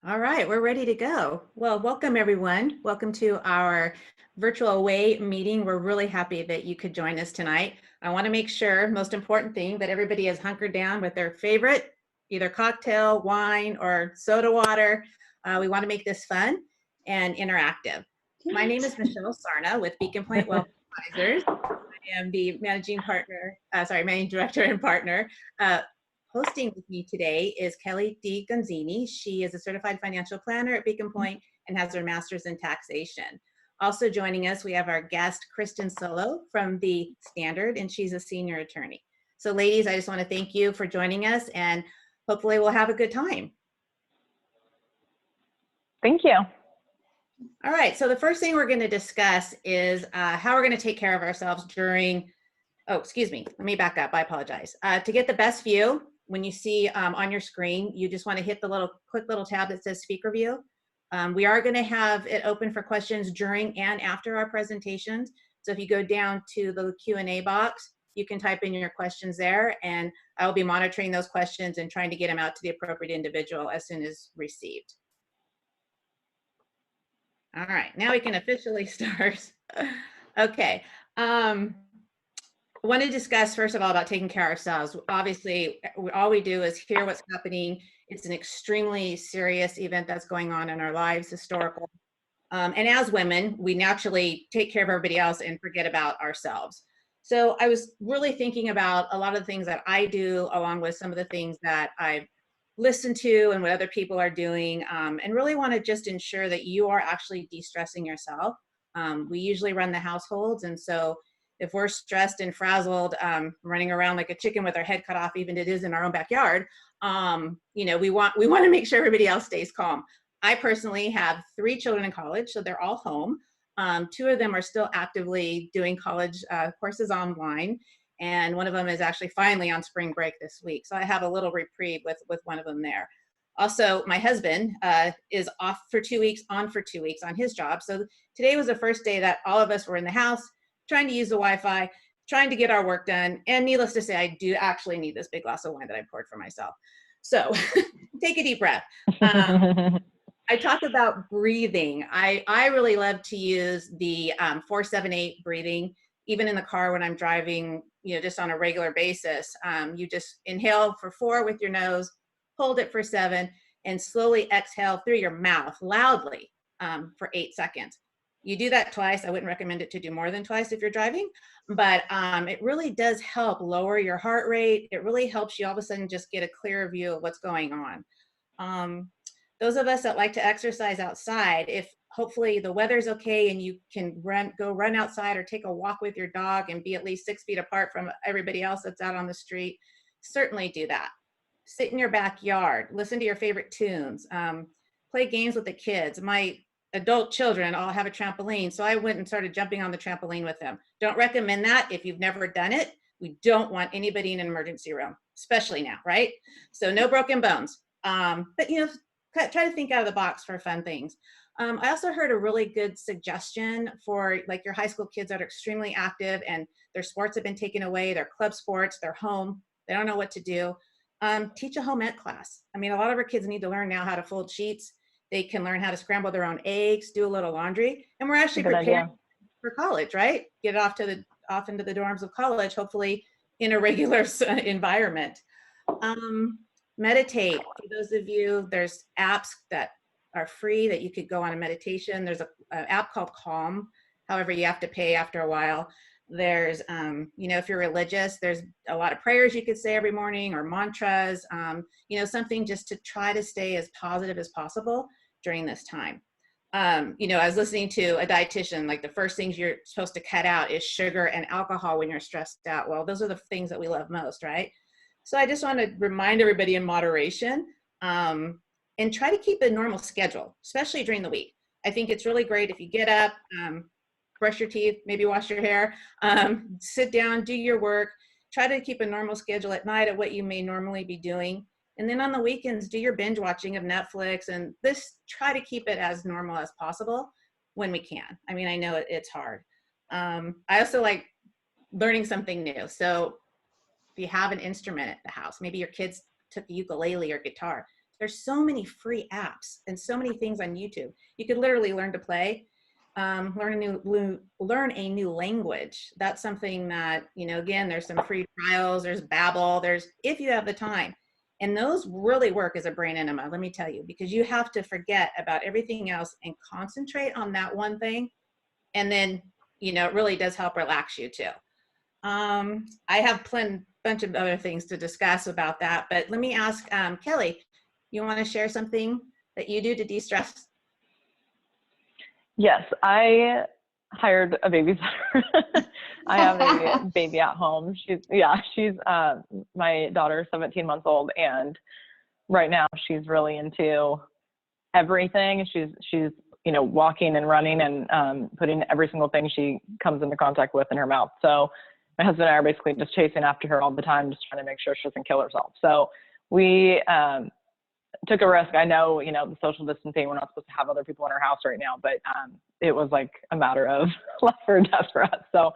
All right, we're ready to go. Well, welcome everyone. Welcome to our virtual WAI meeting. We're really happy that you could join us tonight. I want to make sure, most important thing, that everybody is hunkered down with their favorite, either cocktail, wine, or soda water. We want to make this fun and interactive. My name is Michele Sarna with Beacon Pointe Wealth Advisors. I am the managing director and partner. Hosting with me today is Kelly DiGonzini. She is a certified financial planner at Beacon Pointe and has her master's in taxation. Also joining us, we have our guest, Kristen from the Standard, and she's a senior attorney. So ladies, I just want to thank you for joining us, and hopefully we'll have a good time. Thank you. All right, so the first thing we're going to discuss is how we're going to take care of ourselves during, oh, excuse me, let me back up, I apologize. To get the best view, when you see on your screen, you just want to hit the quick little tab that says speaker view. We are going to have it open for questions during and after our presentations. So if you go down to the Q&A box, you can type in your questions there, and I will be monitoring those questions and trying to get them out to the appropriate individual as soon as received. All right, now we can officially start. Okay. I want to discuss, first of all, about taking care of ourselves. Obviously, all we do is hear what's happening. It's an extremely serious event that's going on in our lives, historical. And as women, we naturally take care of everybody else and forget about ourselves. So I was really thinking about a lot of the things that I do, along with some of the things that I've listened to and what other people are doing, and really want to just ensure that you are actually de-stressing yourself. We usually run the households, and so if we're stressed and frazzled, running around like a chicken with our head cut off, even if it is in our own backyard, you know, we want to make sure everybody else stays calm. I personally have 3 children in college, so they're all home. 2 of them are still actively doing college courses online, and one of them is actually finally on spring break this week. So I have a little reprieve with one of them there. Also, my husband is off for 2 weeks, on for 2 weeks on his job. So today was the first day that all of us were in the house, trying to use the Wi-Fi, trying to get our work done. And needless to say, I do actually need this big glass of wine that I poured for myself. So take a deep breath. I talk about breathing. I really love to use the 4-7-8 breathing, even in the car when I'm driving, you know, just on a regular basis. You just inhale for 4 with your nose, hold it for 7, and slowly exhale through your mouth loudly for 8 seconds. You do that twice. I wouldn't recommend it to do more than twice if you're driving, but it really does help lower your heart rate. It really helps you all of a sudden just get a clearer view of what's going on. Those of us that like to exercise outside, if hopefully the weather's okay and you can go run outside or take a walk with your dog and be at least 6 feet apart from everybody else that's out on the street, certainly do that. Sit in your backyard, listen to your favorite tunes, play games with the kids. My adult children all have a trampoline, so I went and started jumping on the trampoline with them. Don't recommend that if you've never done it. We don't want anybody in an emergency room, especially now, right? So no broken bones. But you know, try to think out of the box for fun things. I also heard a really good suggestion for like your high school kids that are extremely active and their sports have been taken away, their club sports, they're home, they don't know what to do. Teach a home ec class. I mean, a lot of our kids need to learn now how to fold sheets. They can learn how to scramble their own eggs, do a little laundry, and we're actually preparing for college, right? Get off into the dorms of college, hopefully in a regular environment. Meditate. For those of you, there's apps that are free that you could go on a meditation. There's an app called Calm. However, you have to pay after a while. There's, you know, if you're religious, there's a lot of prayers you could say every morning or mantras, you know, something just to try to stay as positive as possible during this time. You know, I was listening to a dietitian, like the first things you're supposed to cut out is sugar and alcohol when you're stressed out. Well, those are the things that we love most, right? So I just want to remind everybody in moderation and try to keep a normal schedule, especially during the week. I think it's really great if you get up, brush your teeth, maybe wash your hair, sit down, do your work, try to keep a normal schedule at night of what you may normally be doing. And then on the weekends, do your binge watching of Netflix and try to keep it as normal as possible when we can. I mean, I know it's hard. I also like learning something new. So if you have an instrument at the house, maybe your kids took the ukulele or guitar, there's so many free apps and so many things on YouTube. You could literally learn to play, learn a new language. That's something that, again, there's some free trials, there's Babbel, if you have the time. And those really work as a brain enema, let me tell you, because you have to forget about everything else and concentrate on that one thing. And then, it really does help relax you too. I have bunch of other things to discuss about that, but let me ask Kelly, you want to share something that you do to de-stress? Yes, I hired a babysitter. I have a baby at home. She's my daughter is 17 months old, and right now she's really into everything. She's walking and running and putting every single thing she comes into contact with in her mouth. So my husband and I are basically just chasing after her all the time, just trying to make sure she doesn't kill herself. So we took a risk. I know, the social distancing, we're not supposed to have other people in our house right now, but it was like a matter of life or death for us. So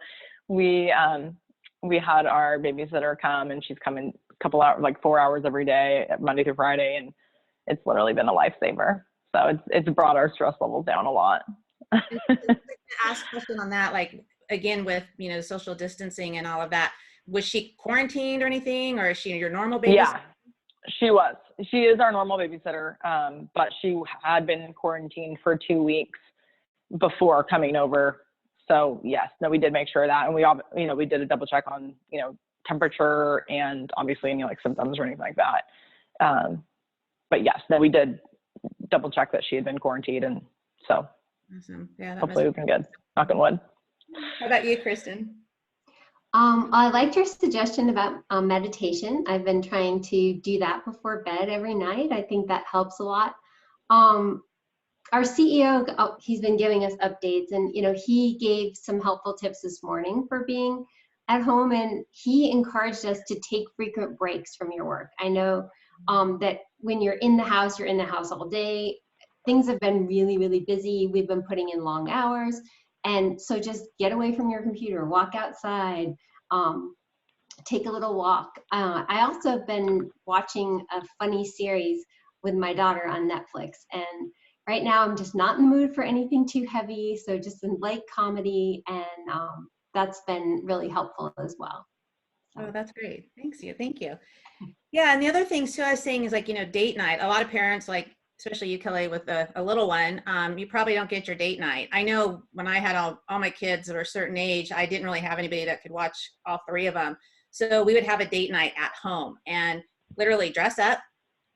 we had our babysitter come, and she's coming a couple hours, like 4 hours every day, Monday through Friday. And it's literally been a lifesaver. So it's brought our stress levels down a lot. Ask a question on that, like, again, with, social distancing and all of that, was she quarantined or anything, or is she your normal babysitter? Yeah, she was. She is our normal babysitter, but she had been quarantined for 2 weeks before coming over. So yes, no, we did make sure of that. And we did a double check on, temperature and obviously any like symptoms or anything like that. But yes, no, we did double check that she had been quarantined. And so awesome. Yeah, hopefully we've been good. Knock on wood. How about you, Kristen? I liked your suggestion about meditation. I've been trying to do that before bed every night. I think that helps a lot. Our CEO, he's been giving us updates, and he gave some helpful tips this morning for being at home, and he encouraged us to take frequent breaks from your work. I know that when you're in the house all day. Things have been really, really busy. We've been putting in long hours. And so just get away from your computer, walk outside, take a little walk. I also have been watching a funny series with my daughter on Netflix. And right now I'm just not in the mood for anything too heavy. So just a light comedy, and that's been really helpful as well. Oh, that's great. Thank you. Yeah, and the other thing too I was saying is, like, date night. A lot of parents, like, especially you, Kelly, with a little one, you probably don't get your date night. I know when I had all my kids of a certain age, I didn't really have anybody that could watch all three of them. So we would have a date night at home and literally dress up,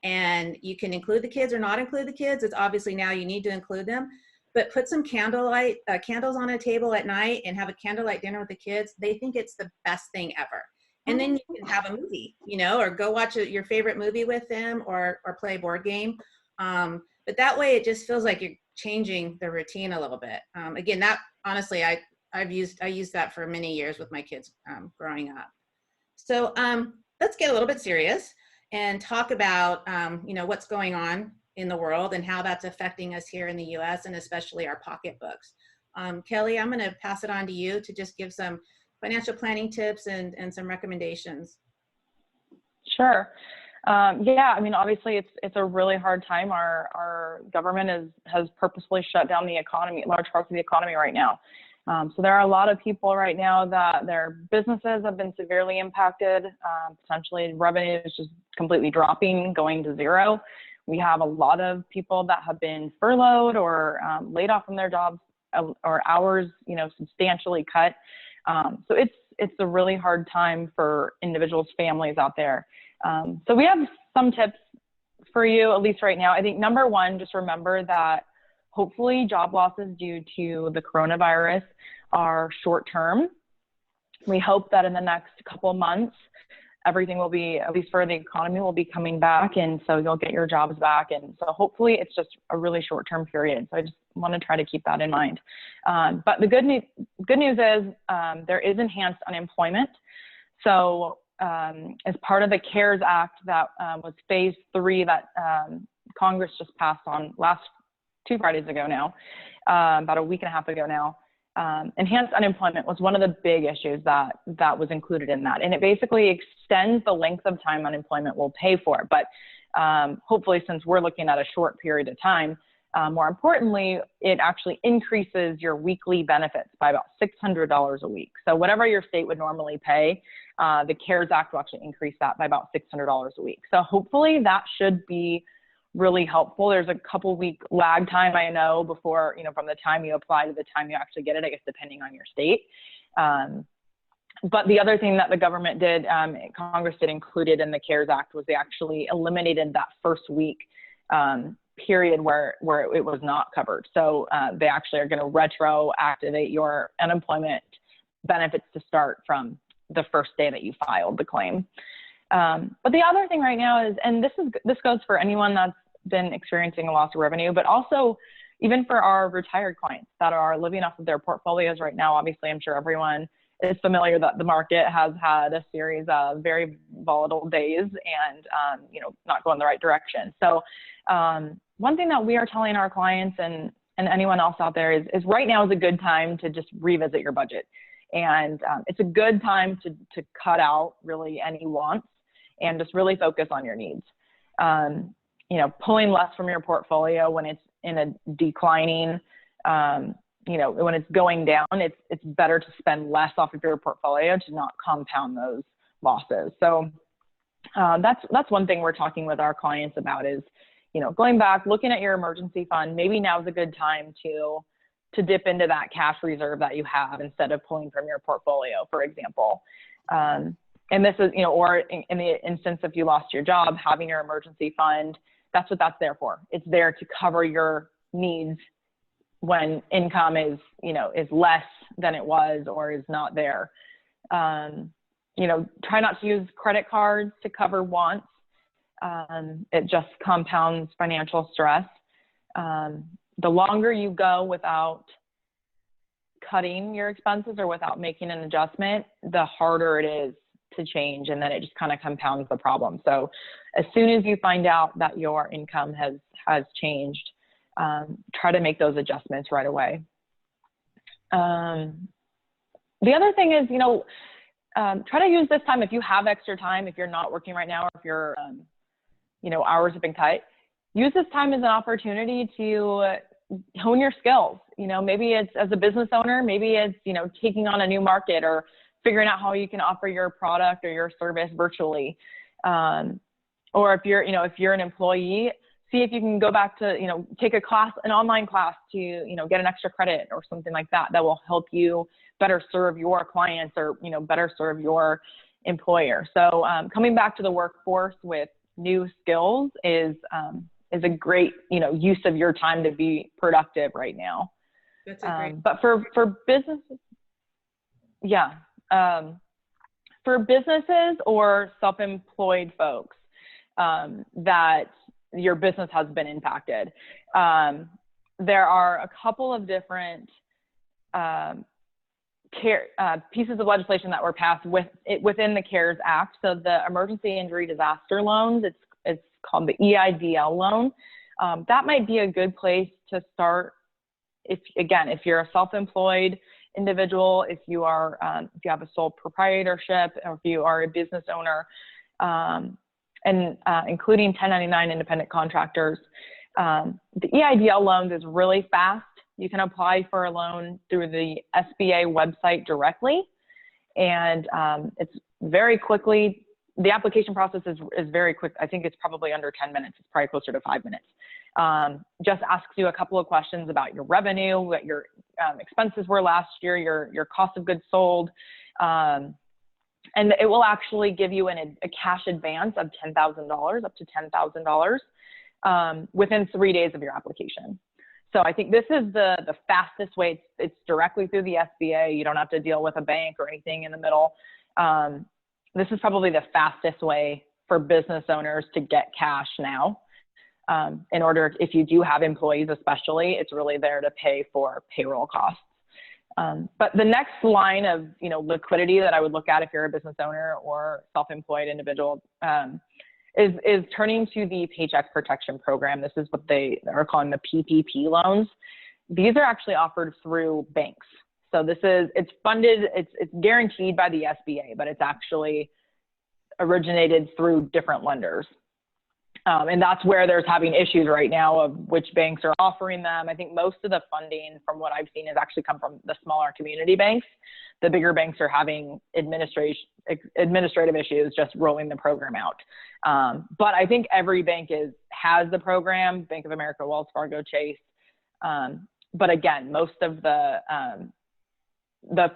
and you can include the kids or not include the kids. It's obviously now you need to include them, but put some candles on a table at night and have a candlelight dinner with the kids. They think it's the best thing ever. And then you can have a movie, or go watch your favorite movie with them, or play a board game. But that way it just feels like you're changing the routine a little bit. Again, that honestly, I used that for many years with my kids growing up. So let's get a little bit serious and talk about what's going on in the world and how that's affecting us here in the US, and especially our pocketbooks. Kelly, I'm going to pass it on to you to just give some financial planning tips and some recommendations. Sure. Yeah, I mean, obviously it's a really hard time. Our government has purposefully shut down the economy, large parts of the economy right now. So there are a lot of people right now that their businesses have been severely impacted. Potentially revenue is just completely dropping, going to zero. We have a lot of people that have been furloughed or laid off from their jobs, or hours, substantially cut. So it's a really hard time for individuals, families out there. So we have some tips for you, at least right now. I think number one, just remember that hopefully job losses due to the coronavirus are short term. We hope that in the next couple of months, everything will be, at least for the economy, will be coming back. And so you'll get your jobs back. And so hopefully it's just a really short-term period. So I just want to try to keep that in mind. But the good news is there is enhanced unemployment. So as part of the CARES Act that was phase 3 that Congress just passed on last 2 Fridays ago now, about a week and a half ago now, enhanced unemployment was one of the big issues that was included in that. And it basically extends the length of time unemployment will pay for. But hopefully, since we're looking at a short period of time, more importantly, it actually increases your weekly benefits by about $600 a week. So whatever your state would normally pay, the CARES Act will actually increase that by about $600 a week. So hopefully that should be really helpful. There's a couple week lag time, I know, before, from the time you apply to the time you actually get it, I guess, depending on your state. But the other thing that the government did, Congress did included in the CARES Act, was they actually eliminated that first week period where it was not covered. So they actually are going to retroactivate your unemployment benefits to start from the first day that you filed the claim. But the other thing right now is, and this goes for anyone that's been experiencing a loss of revenue, but also even for our retired clients that are living off of their portfolios right now. Obviously, I'm sure everyone is familiar that the market has had a series of very volatile days and, not going the right direction. So one thing that we are telling our clients and anyone else out there is right now is a good time to just revisit your budget. And it's a good time to cut out really any wants and just really focus on your needs. Pulling less from your portfolio when it's in a declining, when it's going down, it's better to spend less off of your portfolio to not compound those losses. So that's one thing we're talking with our clients about is, going back, looking at your emergency fund. Maybe now's a good time to dip into that cash reserve that you have instead of pulling from your portfolio, for example. And this is, or in the instance if you lost your job, having your emergency fund, that's what that's there for. It's there to cover your needs when income is less than it was or is not there. Try not to use credit cards to cover wants. It just compounds financial stress. The longer you go without cutting your expenses or without making an adjustment, the harder it is to change, and then it just kind of compounds the problem. So as soon as you find out that your income has changed, try to make those adjustments right away. The other thing is, try to use this time if you have extra time, if you're not working right now, or if your hours have been cut. Use this time as an opportunity to hone your skills. Maybe it's as a business owner, maybe it's, taking on a new market or figuring out how you can offer your product or your service virtually. Or if you're an employee, see if you can go back to, take an online class to, get an extra credit or something like that will help you better serve your clients or, better serve your employer. So coming back to the workforce with new skills is a great, use of your time to be productive right now. That's a great. But for businesses, yeah. For businesses or self-employed folks that your business has been impacted, there are a couple of different pieces of legislation that were passed within the CARES Act. So the emergency injury disaster loans, it's called the EIDL loan. That might be a good place to start if you're a self-employed individual, if you have a sole proprietorship, or if you are a business owner, and including 1099 independent contractors. The EIDL loans is really fast. You can apply for a loan through the SBA website directly, and it's very quickly. The application process is very quick. I think it's probably under 10 minutes. It's probably closer to 5 minutes. Just asks you a couple of questions about your revenue, what your expenses were last year, your cost of goods sold, and it will actually give you a cash advance of $10,000, up to $10,000 within 3 days of your application. So I think this is the fastest way. It's directly through the SBA. You don't have to deal with a bank or anything in the middle. This is probably the fastest way for business owners to get cash now. In order, if you do have employees especially, it's really there to pay for payroll costs. But the next line of liquidity that I would look at if you're a business owner or self-employed individual is turning to the Paycheck Protection Program. This is what they are calling the PPP loans. These are actually offered through banks. So it's funded, it's guaranteed by the SBA, but it's actually originated through different lenders. And that's where there's having issues right now of which banks are offering them. I think most of the funding from what I've seen has actually come from the smaller community banks. The bigger banks are having administrative issues just rolling the program out. But I think every bank has the program, Bank of America, Wells Fargo, Chase. But again, most of the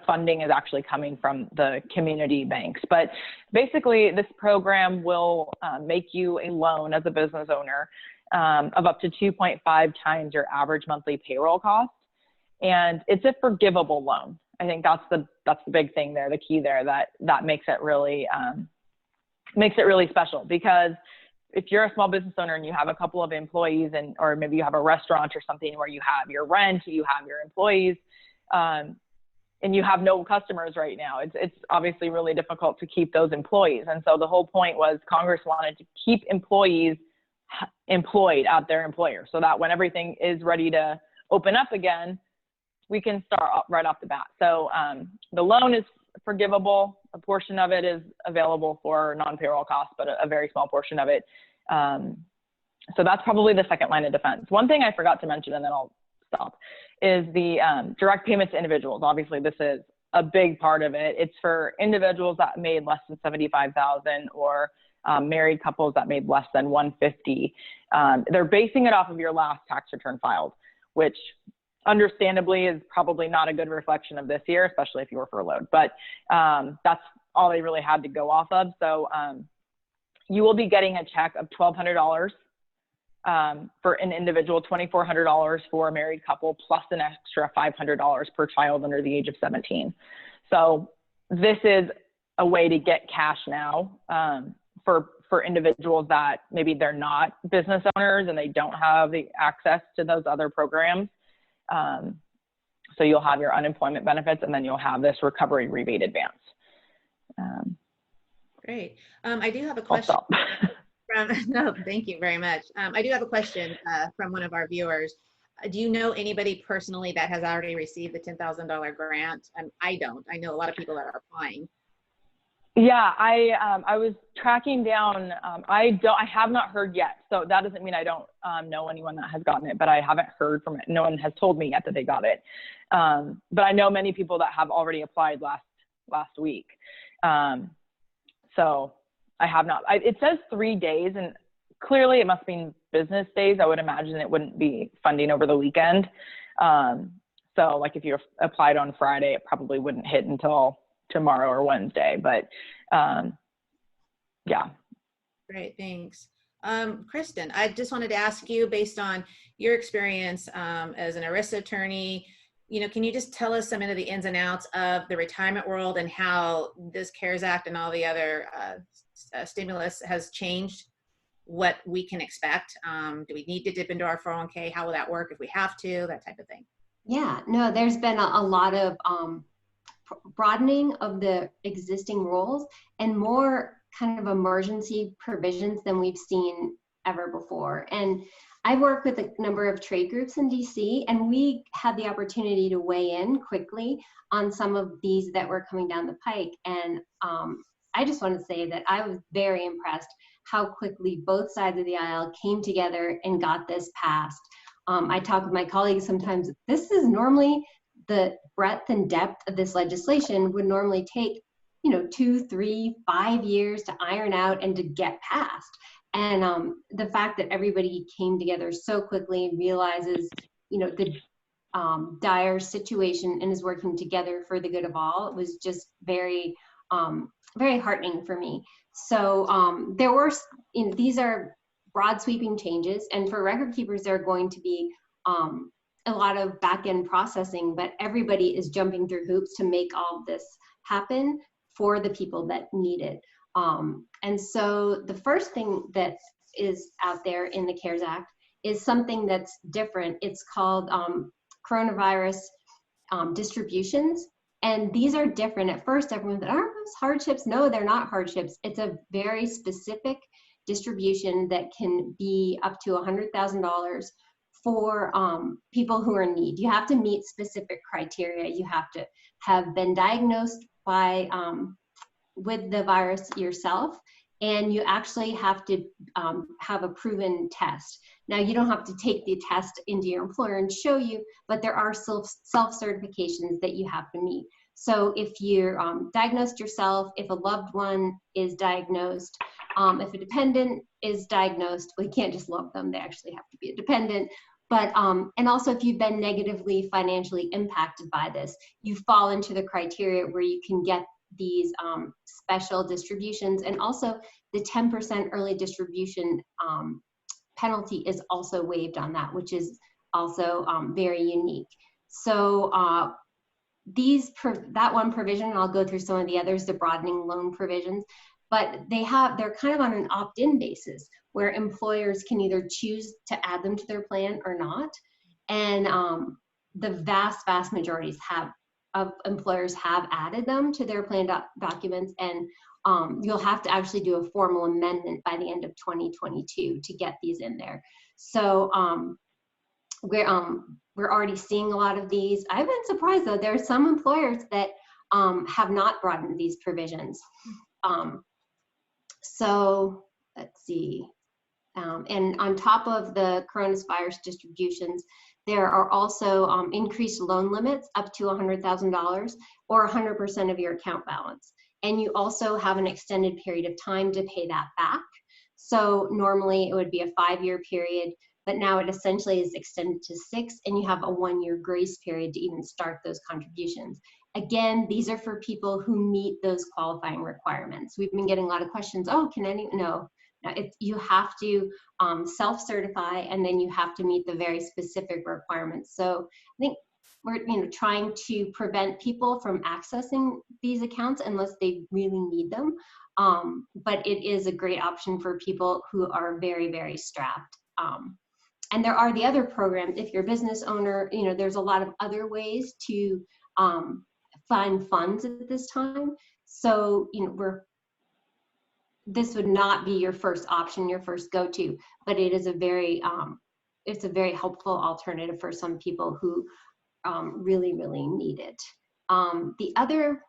funding is actually coming from the community banks. But basically, this program will make you a loan as a business owner of up to 2.5 times your average monthly payroll cost. And it's a forgivable loan. I think that's the big thing there, the key there that makes it really special, because if you're a small business owner and you have a couple of employees or maybe you have a restaurant or something where you have your rent, you have your employees, and you have no customers right now, it's obviously really difficult to keep those employees. And so the whole point was Congress wanted to keep employees employed at their employer so that when everything is ready to open up again, we can start right off the bat. So the loan is forgivable. A portion of it is available for non-payroll costs, but a very small portion of it. So that's probably the second line of defense. One thing I forgot to mention, and then I'll stop, is the direct payments to individuals. Obviously, this is a big part of it. It's for individuals that made less than $75,000 or married couples that made less than $150,000. They're basing it off of your last tax return filed, which understandably is probably not a good reflection of this year, especially if you were furloughed. But that's all they really had to go off of. So you will be getting a check of $1,200 for an individual, $2,400 for a married couple, plus an extra $500 per child under the age of 17. So this is a way to get cash now for individuals that maybe they're not business owners and they don't have the access to those other programs. So you'll have your unemployment benefits, and then you'll have this recovery rebate advance. Great. I do have a question. No, thank you very much. I do have a question from one of our viewers. Do you know anybody personally that has already received the $10,000 grant? I don't. I know a lot of people that are applying. Yeah, I was tracking down. I have not heard yet. So that doesn't mean I don't know anyone that has gotten it, but I haven't heard from it. No one has told me yet that they got it. But I know many people that have already applied last week. So I have not. It says 3 days, and clearly it must mean business days. I would imagine it wouldn't be funding over the weekend. So like if you applied on Friday, it probably wouldn't hit until tomorrow or Wednesday, but yeah. Great, thanks. Kristen, I just wanted to ask you, based on your experience as an ERISA attorney, can you just tell us some of the ins and outs of the retirement world and how this CARES Act and all the other stimulus has changed what we can expect? Do we need to dip into our 401k? How will that work if we have to? That type of thing. Yeah, no, there's been a lot of broadening of the existing rules and more kind of emergency provisions than we've seen ever before. And I work with a number of trade groups in DC, and we had the opportunity to weigh in quickly on some of these that were coming down the pike. And I just want to say that I was very impressed how quickly both sides of the aisle came together and got this passed. I talk with my colleagues sometimes. This is normally the breadth and depth of this legislation would normally take, 2, 3, 5 years to iron out and to get passed. And the fact that everybody came together so quickly, realizes, the dire situation and is working together for the good of all, it was just very, very heartening for me. So there were, these are broad sweeping changes, and for record keepers, there are going to be a lot of back-end processing, but everybody is jumping through hoops to make all of this happen for the people that need it. And so the first thing that is out there in the CARES Act is something that's different. It's called coronavirus distributions. And these are different. At first, everyone said, aren't those hardships? No, they're not hardships. It's a very specific distribution that can be up to $100,000 for people who are in need. You have to meet specific criteria. You have to have been diagnosed by with the virus yourself, and you actually have to have a proven test. Now, you don't have to take the test into your employer and show you, but there are self-certifications that you have to meet. So if you're diagnosed yourself, if a loved one is diagnosed, if a dependent is diagnosed, we can't just love them, they actually have to be a dependent. But, and also if you've been negatively financially impacted by this, you fall into the criteria where you can get these special distributions, and also the 10% early distribution penalty is also waived on that, which is also very unique. So that one provision, and I'll go through some of the others, the broadening loan provisions, but they're kind of on an opt-in basis where employers can either choose to add them to their plan or not. And the vast majorities of employers have added them to their plan documents, and you'll have to actually do a formal amendment by the end of 2022 to get these in there. So we're already seeing a lot of these. I've been surprised though, there are some employers that have not broadened these provisions. So let's see. And on top of the coronavirus distributions, there are also increased loan limits up to $100,000 or 100% of your account balance. And you also have an extended period of time to pay that back. So normally it would be a 5-year period, but now it essentially is extended to 6, and you have a 1-year grace period to even start those contributions. Again, these are for people who meet those qualifying requirements. We've been getting a lot of questions, oh, can anyone? No. Now, you have to self-certify, and then you have to meet the very specific requirements. So I think we're trying to prevent people from accessing these accounts unless they really need them. But it is a great option for people who are very, very strapped. And there are the other programs. If you're a business owner, there's a lot of other ways to find funds at this time. So, this would not be your first option, your first go-to, but it is it's a very helpful alternative for some people who really, really need it. The other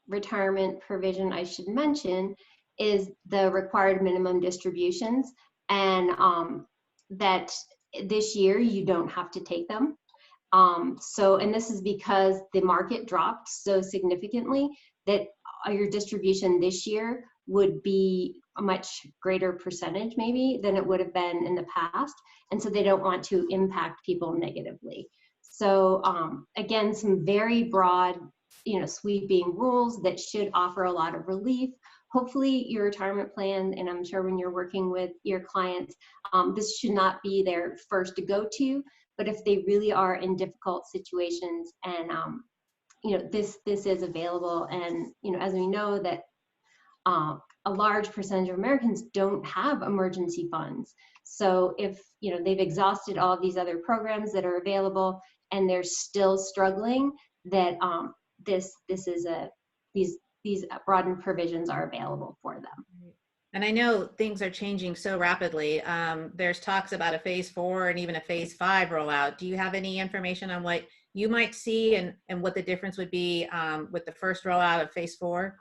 retirement provision I should mention is the required minimum distributions, and that this year you don't have to take them. And this is because the market dropped so significantly that your distribution this year would be a much greater percentage maybe than it would have been in the past. And so they don't want to impact people negatively. So again, some very broad, sweeping rules that should offer a lot of relief. Hopefully your retirement plan, and I'm sure when you're working with your clients, this should not be their first to go to, but if they really are in difficult situations and, this is available. And, as we know that a large percentage of Americans don't have emergency funds. So if, they've exhausted all of these other programs that are available and they're still struggling, that these broadened provisions are available for them. And I know things are changing so rapidly. There's talks about a phase 4 and even a phase 5 rollout. Do you have any information on what you might see and what the difference would be with the first rollout of phase 4?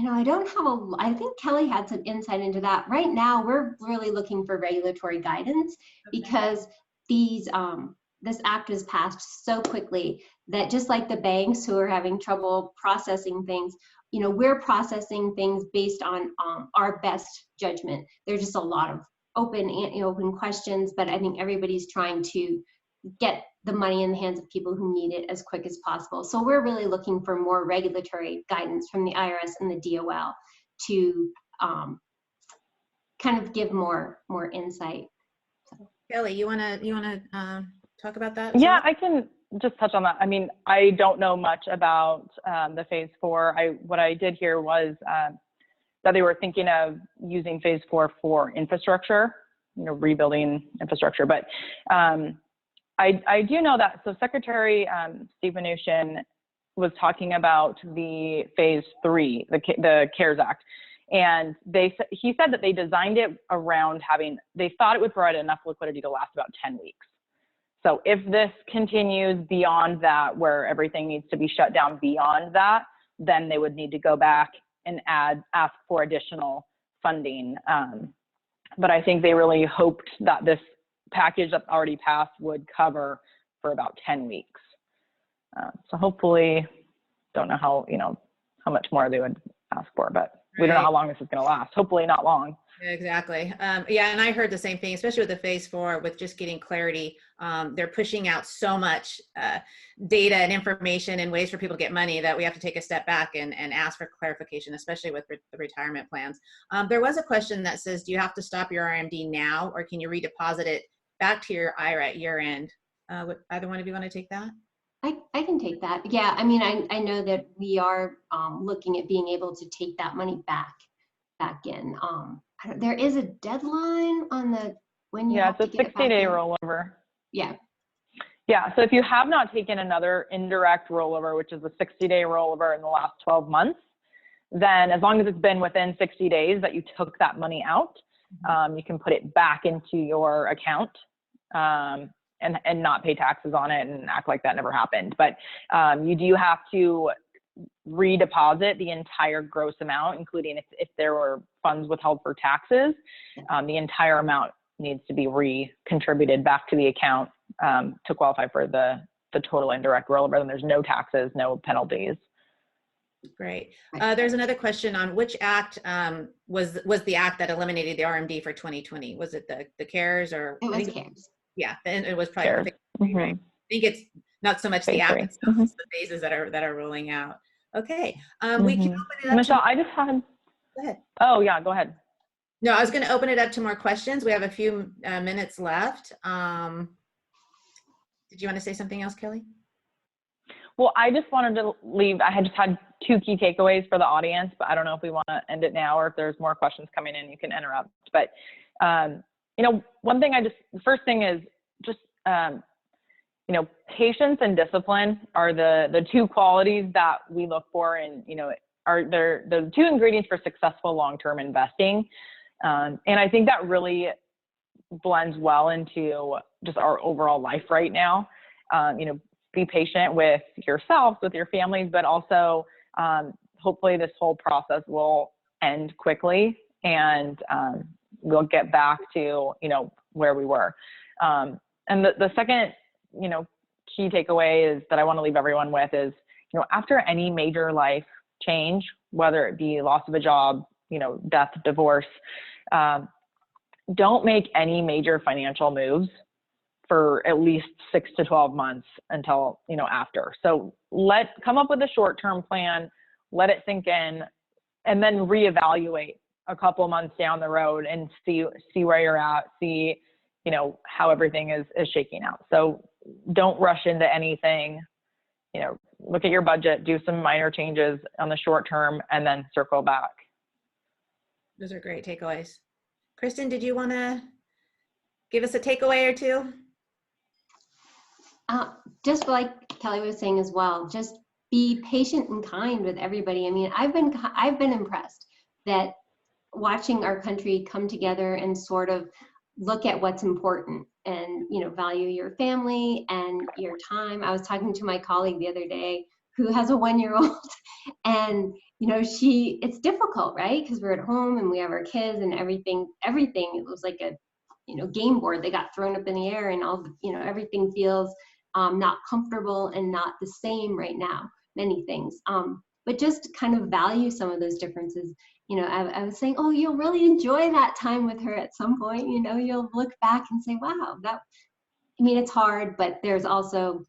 I don't have I think Kelly had some insight into that. Right now, we're really looking for regulatory guidance because this act was passed so quickly that just like the banks who are having trouble processing things, we're processing things based on our best judgment. There's just a lot of open questions, but I think everybody's trying to get the money in the hands of people who need it as quick as possible. So we're really looking for more regulatory guidance from the IRS and the DOL to kind of give more insight. So. Kelly, you wanna talk about that? Yeah, I can just touch on that. I mean, I don't know much about the phase 4. What I did hear was that they were thinking of using phase 4 for infrastructure, rebuilding infrastructure. But I do know that, so Secretary Steve Mnuchin was talking about the phase 3, the CARES Act. And he said that they designed it around they thought it would provide enough liquidity to last about 10 weeks. So if this continues beyond that, where everything needs to be shut down beyond that, then they would need to go back and ask for additional funding. But I think they really hoped that this package that already passed would cover for about 10 weeks. So hopefully, don't know how much more they would ask for, but we don't know how long this is going to last. Hopefully not long. Exactly. Yeah, and I heard the same thing, especially with the phase 4, with just getting clarity. They're pushing out so much data and information and ways for people to get money that we have to take a step back and ask for clarification, especially with the retirement plans. There was a question that says, do you have to stop your RMD now, or can you redeposit it back to your IRA at year end? Either one of you want to take that? I can take that. Yeah, I mean, I know that we are looking at being able to take that money back in. There is a deadline on when you have to get it back in. Yeah, it's a 60-day rollover. Yeah. Yeah, so if you have not taken another indirect rollover, which is a 60-day rollover in the last 12 months, then as long as it's been within 60 days that you took that money out, you can put it back into your account and not pay taxes on it and act like that never happened. But you do have to redeposit the entire gross amount, including if there were funds withheld for taxes. The entire amount needs to be re-contributed back to the account to qualify for the total indirect rollover. Then there's no taxes, no penalties. Great. There's another question on which act was the act that eliminated the RMD for 2020? Was it the CARES or? It was CARES. Yeah, and it was probably. Right? I think it's not so much the act itself, it's the phases that are rolling out. Okay, we can open it up. Michelle, I just had. Go ahead. Oh yeah, go ahead. No, I was going to open it up to more questions. We have a few minutes left. Did you want to say something else, Kelly? Well, I just wanted to leave. I had just had 2 key takeaways for the audience, but I don't know if we want to end it now or if there's more questions coming in, you can interrupt. But one thing the first thing is just patience and discipline are the 2 qualities that we look for, and are the 2 ingredients for successful long-term investing. And I think that really blends well into just our overall life right now. Be patient with yourselves, with your families, but also hopefully this whole process will end quickly and we'll get back to where we were. And the second key takeaway is that I want to leave everyone with is after any major life change, whether it be loss of a job, death, divorce, don't make any major financial moves for at least 6 to 12 months until after. So come up with a short-term plan, let it sink in, and then reevaluate a couple months down the road and see where you're at, see how everything is shaking out. So don't rush into anything. Look at your budget, do some minor changes on the short term, and then circle back. Those are great takeaways. Kristen, did you want to give us a takeaway or 2? Just like Kelly was saying as well, just be patient and kind with everybody. I mean, I've been impressed that watching our country come together and sort of look at what's important and value your family and your time. I was talking to my colleague the other day who has a 1-year-old, and it's difficult, right? Because we're at home and we have our kids and everything. It was like a game board. They got thrown up in the air, and all everything feels not comfortable and not the same right now. Many things, but just kind of value some of those differences. I was saying, oh, you'll really enjoy that time with her at some point. You'll look back and say, wow, it's hard, but there's also,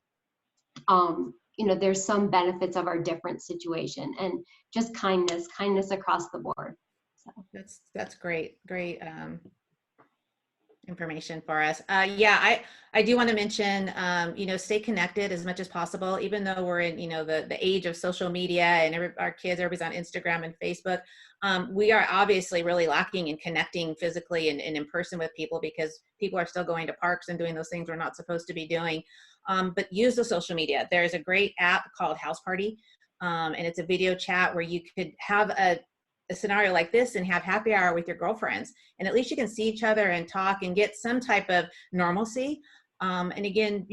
there's some benefits of our different situation, and just kindness across the board. So that's great information for us. Yeah, I do want to mention, stay connected as much as possible, even though we're in, the age of social media and everybody's on Instagram and Facebook. We are obviously really lacking in connecting physically and in person with people, because people are still going to parks and doing those things we're not supposed to be doing. But use the social media. There's a great app called House Party, and it's a video chat where you could have a scenario like this and have happy hour with your girlfriends, and at least you can see each other and talk and get some type of normalcy. And again,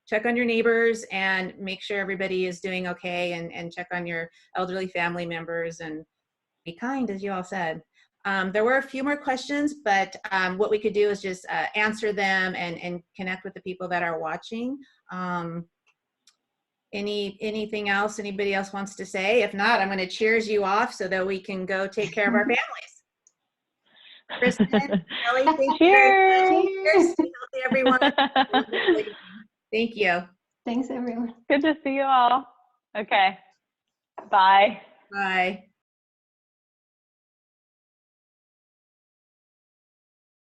check on your neighbors and make sure everybody is doing okay, and check on your elderly family members and be kind, as you all said. There were a few more questions, but what we could do is just answer them and connect with the people that are watching. Anything else anybody else wants to say? If not, I'm going to cheers you off so that we can go take care of our families. Kristen, Kelly, thank you very much. Cheers. Stay healthy, everyone. Thank you. Thanks, everyone. Good to see you all. Okay. Bye. Bye.